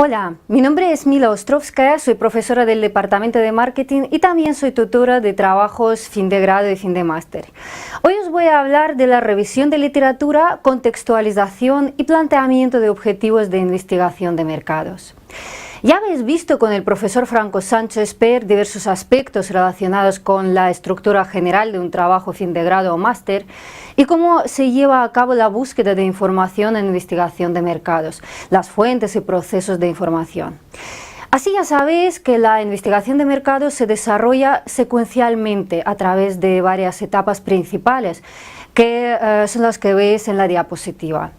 Hola, mi nombre es Mila Ostrovskaya, soy profesora del Departamento de Marketing y también soy tutora de trabajos fin de grado y fin de máster. Hoy os voy a hablar de la revisión de literatura, contextualización y planteamiento de objetivos de investigación de mercados. Ya habéis visto con el profesor Franco Sancho Esper diversos aspectos relacionados con la estructura general de un trabajo fin de grado o máster y cómo se lleva a cabo la búsqueda de información en investigación de mercados, las fuentes y procesos de información. Así ya sabéis que la investigación de mercados se desarrolla secuencialmente a través de varias etapas principales, que son las que veis en la diapositiva.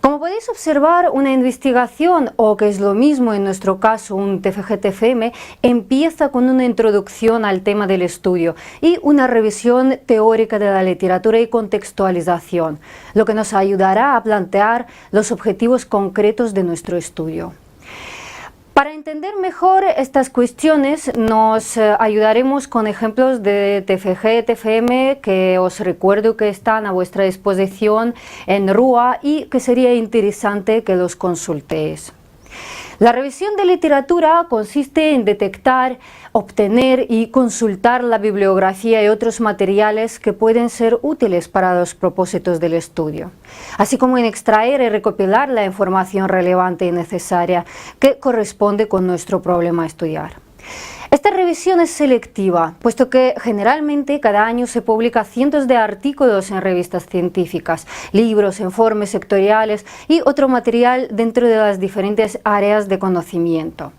Como podéis observar, una investigación, o que es lo mismo en nuestro caso un TFG-TFM, empieza con una introducción al tema del estudio y una revisión teórica de la literatura y contextualización, lo que nos ayudará a plantear los objetivos concretos de nuestro estudio. Para entender mejor estas cuestiones nos ayudaremos con ejemplos de TFG, TFM que os recuerdo que están a vuestra disposición en RUA y que sería interesante que los consultéis. La revisión de literatura consiste en detectar, obtener y consultar la bibliografía y otros materiales que pueden ser útiles para los propósitos del estudio, así como en extraer y recopilar la información relevante y necesaria que corresponde con nuestro problema a estudiar. Esta revisión es selectiva, puesto que generalmente cada año se publica cientos de artículos en revistas científicas, libros, informes sectoriales y otro material dentro de las diferentes áreas de conocimiento.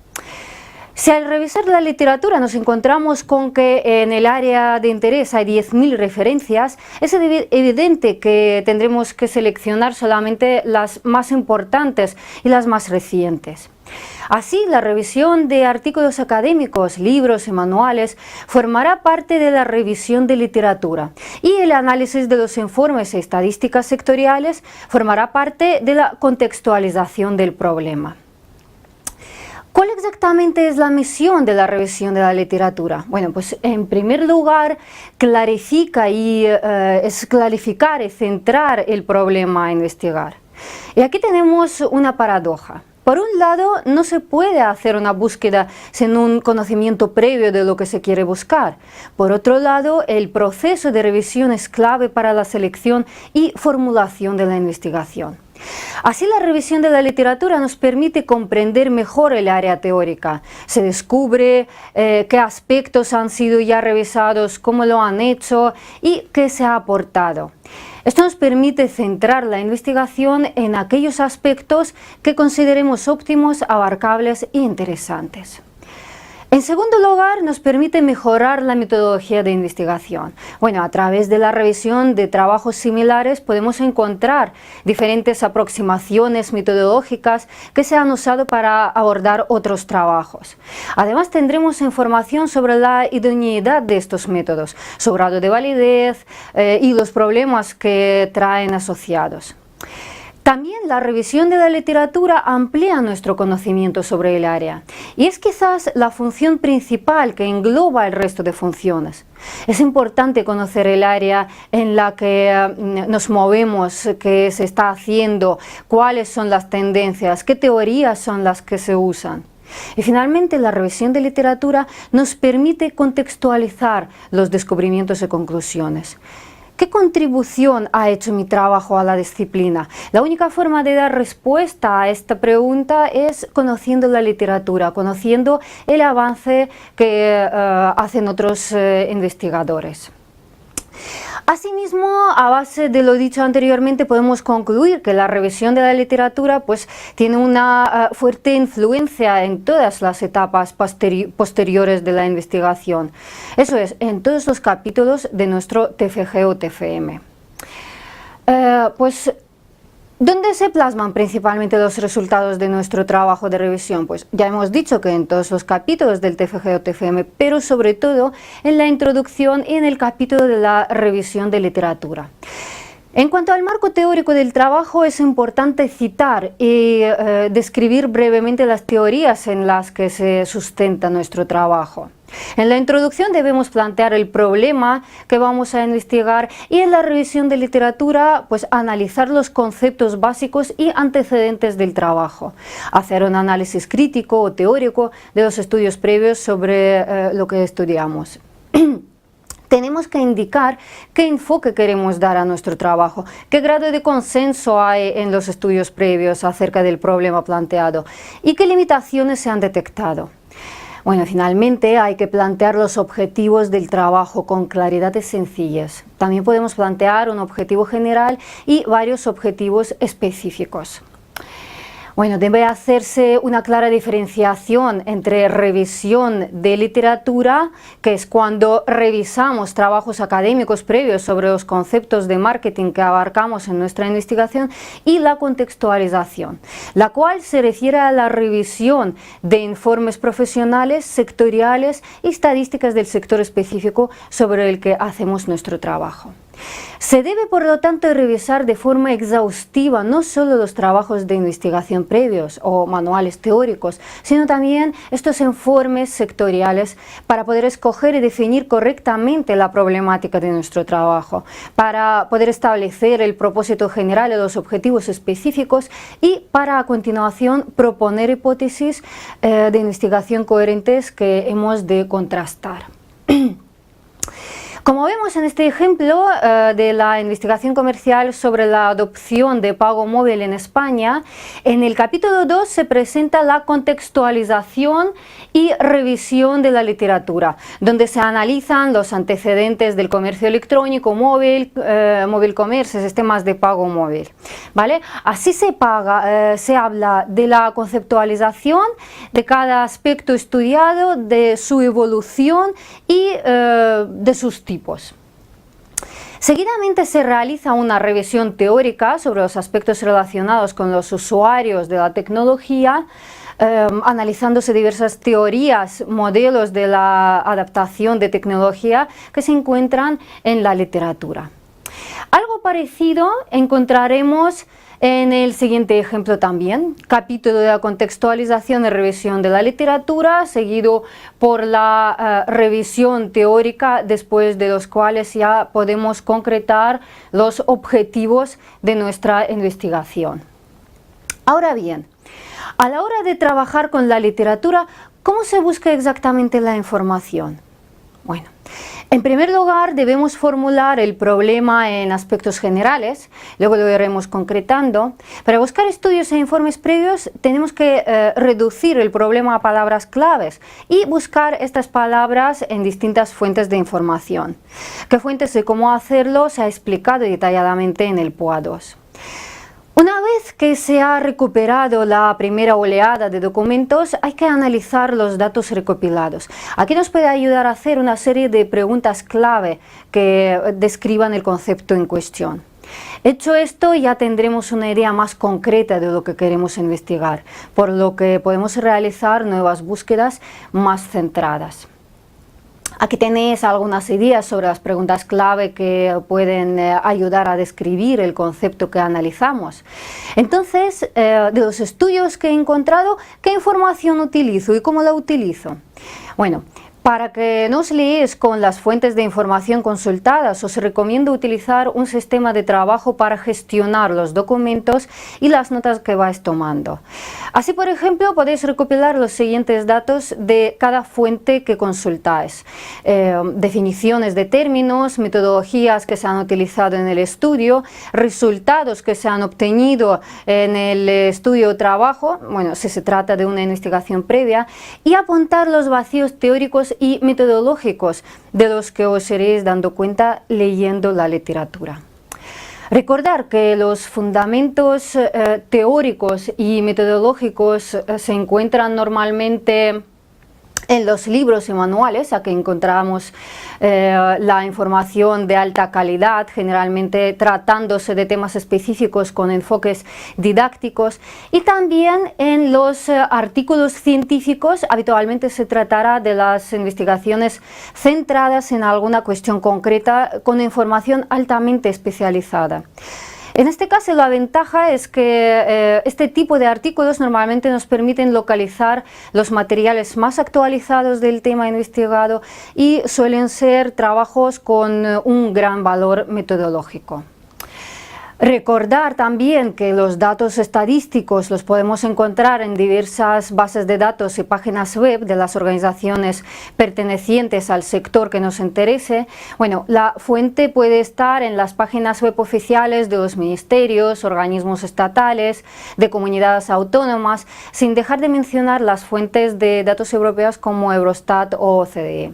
Si al revisar la literatura nos encontramos con que en el área de interés hay 10.000 referencias, es evidente que tendremos que seleccionar solamente las más importantes y las más recientes. Así, la revisión de artículos académicos, libros y manuales formará parte de la revisión de literatura y el análisis de los informes y estadísticas sectoriales formará parte de la contextualización del problema. ¿Cuál exactamente es la misión de la revisión de la literatura? Bueno, pues en primer lugar es clarificar y centrar el problema a investigar. Y aquí tenemos una paradoja. Por un lado, no se puede hacer una búsqueda sin un conocimiento previo de lo que se quiere buscar. Por otro lado, el proceso de revisión es clave para la selección y formulación de la investigación. Así, la revisión de la literatura nos permite comprender mejor el área teórica. Se descubre qué aspectos han sido ya revisados, cómo lo han hecho y qué se ha aportado. Esto nos permite centrar la investigación en aquellos aspectos que consideremos óptimos, abarcables e interesantes. En segundo lugar, nos permite mejorar la metodología de investigación. Bueno, a través de la revisión de trabajos similares podemos encontrar diferentes aproximaciones metodológicas que se han usado para abordar otros trabajos. Además, tendremos información sobre la idoneidad de estos métodos, su grado de validez y los problemas que traen asociados. También la revisión de la literatura amplía nuestro conocimiento sobre el área y es quizás la función principal que engloba el resto de funciones. Es importante conocer el área en la que nos movemos, qué se está haciendo, cuáles son las tendencias, qué teorías son las que se usan. Y finalmente, la revisión de literatura nos permite contextualizar los descubrimientos y conclusiones. ¿Qué contribución ha hecho mi trabajo a la disciplina? La única forma de dar respuesta a esta pregunta es conociendo la literatura, conociendo el avance que hacen otros investigadores. Asimismo, a base de lo dicho anteriormente, podemos concluir que la revisión de la literatura tiene una fuerte influencia en todas las etapas posteriores de la investigación. Eso es, en todos los capítulos de nuestro TFG o TFM. ¿Dónde se plasman principalmente los resultados de nuestro trabajo de revisión? Pues ya hemos dicho que en todos los capítulos del TFG o TFM, pero sobre todo en la introducción y en el capítulo de la revisión de literatura. En cuanto al marco teórico del trabajo, es importante citar y describir brevemente las teorías en las que se sustenta nuestro trabajo. En la introducción debemos plantear el problema que vamos a investigar y en la revisión de literatura pues analizar los conceptos básicos y antecedentes del trabajo, hacer un análisis crítico o teórico de los estudios previos sobre lo que estudiamos. Tenemos que indicar qué enfoque queremos dar a nuestro trabajo, qué grado de consenso hay en los estudios previos acerca del problema planteado y qué limitaciones se han detectado. Bueno, finalmente hay que plantear los objetivos del trabajo con claridad y sencillez. También podemos plantear un objetivo general y varios objetivos específicos. Bueno, debe hacerse una clara diferenciación entre revisión de literatura, que es cuando revisamos trabajos académicos previos sobre los conceptos de marketing que abarcamos en nuestra investigación, y la contextualización, la cual se refiere a la revisión de informes profesionales, sectoriales y estadísticas del sector específico sobre el que hacemos nuestro trabajo. Se debe, por lo tanto, revisar de forma exhaustiva no solo los trabajos de investigación previos o manuales teóricos, sino también estos informes sectoriales para poder escoger y definir correctamente la problemática de nuestro trabajo, para poder establecer el propósito general y los objetivos específicos y para a continuación proponer hipótesis de investigación coherentes que hemos de contrastar. Como vemos en este ejemplo de la investigación comercial sobre la adopción de pago móvil en España, en el capítulo 2 se presenta la contextualización y revisión de la literatura, donde se analizan los antecedentes del comercio electrónico, móvil commerce, sistemas de pago móvil, ¿vale? Así se habla de la conceptualización de cada aspecto estudiado, de su evolución y de sus tipos. Seguidamente se realiza una revisión teórica sobre los aspectos relacionados con los usuarios de la tecnología, analizándose diversas teorías, modelos de la adaptación de tecnología que se encuentran en la literatura. Algo parecido encontraremos en el siguiente ejemplo también, capítulo de la contextualización y revisión de la literatura, seguido por la revisión teórica, después de los cuales ya podemos concretar los objetivos de nuestra investigación. Ahora bien, a la hora de trabajar con la literatura, ¿cómo se busca exactamente la información? Bueno, en primer lugar debemos formular el problema en aspectos generales, luego lo iremos concretando. Para buscar estudios e informes previos tenemos que reducir el problema a palabras claves y buscar estas palabras en distintas fuentes de información. ¿Qué fuentes y cómo hacerlo? Se ha explicado detalladamente en el POA 2. Una vez que se ha recuperado la primera oleada de documentos, hay que analizar los datos recopilados. Aquí nos puede ayudar a hacer una serie de preguntas clave que describan el concepto en cuestión. Hecho esto, ya tendremos una idea más concreta de lo que queremos investigar, por lo que podemos realizar nuevas búsquedas más centradas. Aquí tenéis algunas ideas sobre las preguntas clave que pueden ayudar a describir el concepto que analizamos. Entonces, de los estudios que he encontrado, ¿qué información utilizo y cómo la utilizo? Bueno, para que no os liéis con las fuentes de información consultadas, os recomiendo utilizar un sistema de trabajo para gestionar los documentos y las notas que vais tomando. Así, por ejemplo, podéis recopilar los siguientes datos de cada fuente que consultáis. Definiciones de términos, metodologías que se han utilizado en el estudio, resultados que se han obtenido en el estudio o trabajo, bueno, si se trata de una investigación previa, y apuntar los vacíos teóricos y metodológicos de los que os iréis dando cuenta leyendo la literatura. Recordar que los fundamentos teóricos y metodológicos se encuentran normalmente en los libros y manuales. Aquí encontramos la información de alta calidad, generalmente tratándose de temas específicos con enfoques didácticos, y también en los artículos científicos. Habitualmente se tratará de las investigaciones centradas en alguna cuestión concreta con información altamente especializada. En este caso la ventaja es que este tipo de artículos normalmente nos permiten localizar los materiales más actualizados del tema investigado y suelen ser trabajos con un gran valor metodológico. Recordar también que los datos estadísticos los podemos encontrar en diversas bases de datos y páginas web de las organizaciones pertenecientes al sector que nos interese. Bueno, la fuente puede estar en las páginas web oficiales de los ministerios, organismos estatales, de comunidades autónomas, sin dejar de mencionar las fuentes de datos europeas como Eurostat o OCDE.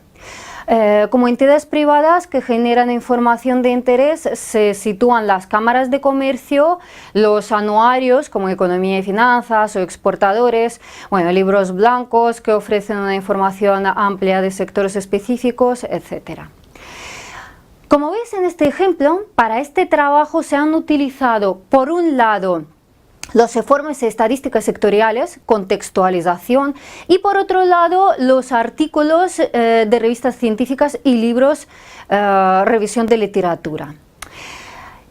Como entidades privadas que generan información de interés se sitúan las cámaras de comercio, los anuarios como Economía y Finanzas o exportadores, bueno, libros blancos que ofrecen una información amplia de sectores específicos, etc. Como veis en este ejemplo, para este trabajo se han utilizado, por un lado, los informes estadísticas sectoriales, contextualización, y por otro lado los artículos de revistas científicas y libros, revisión de literatura.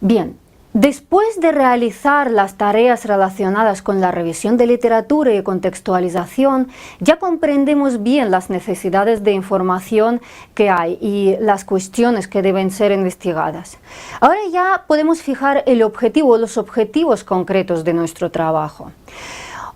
Bien, después de realizar las tareas relacionadas con la revisión de literatura y contextualización, ya comprendemos bien las necesidades de información que hay y las cuestiones que deben ser investigadas. Ahora ya podemos fijar el objetivo, los objetivos concretos de nuestro trabajo.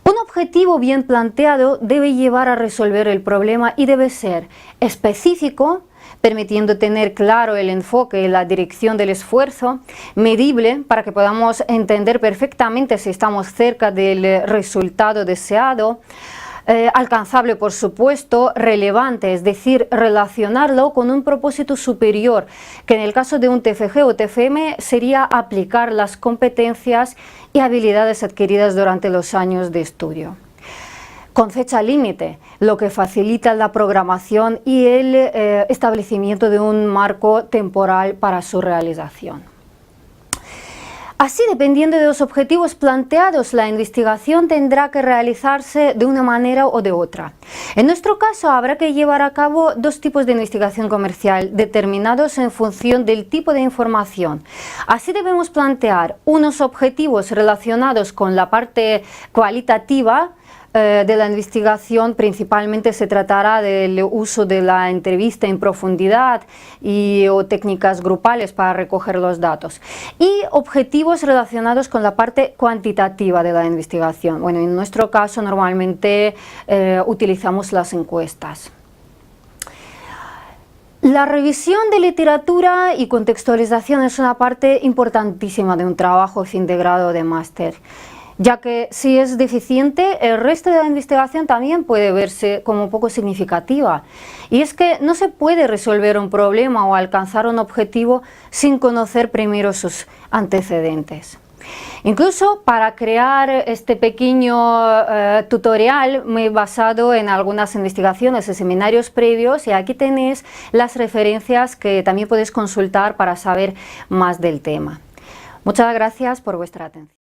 Un objetivo bien planteado debe llevar a resolver el problema y debe ser específico, permitiendo tener claro el enfoque y la dirección del esfuerzo, medible para que podamos entender perfectamente si estamos cerca del resultado deseado, alcanzable por supuesto, relevante, es decir, relacionarlo con un propósito superior, que en el caso de un TFG o TFM sería aplicar las competencias y habilidades adquiridas durante los años de estudio. Con fecha límite, lo que facilita la programación y el establecimiento de un marco temporal para su realización. Así, dependiendo de los objetivos planteados, la investigación tendrá que realizarse de una manera o de otra. En nuestro caso, habrá que llevar a cabo dos tipos de investigación comercial, determinados en función del tipo de información. Así debemos plantear unos objetivos relacionados con la parte cualitativa de la investigación. Principalmente se tratará del uso de la entrevista en profundidad o técnicas grupales para recoger los datos, y objetivos relacionados con la parte cuantitativa de la investigación. Bueno, en nuestro caso normalmente utilizamos las encuestas. La revisión de literatura y contextualización es una parte importantísima de un trabajo fin de grado o de máster, ya que si es deficiente, el resto de la investigación también puede verse como poco significativa. Y es que no se puede resolver un problema o alcanzar un objetivo sin conocer primero sus antecedentes. Incluso para crear este pequeño tutorial me he basado en algunas investigaciones y seminarios previos, y aquí tenéis las referencias que también podéis consultar para saber más del tema. Muchas gracias por vuestra atención.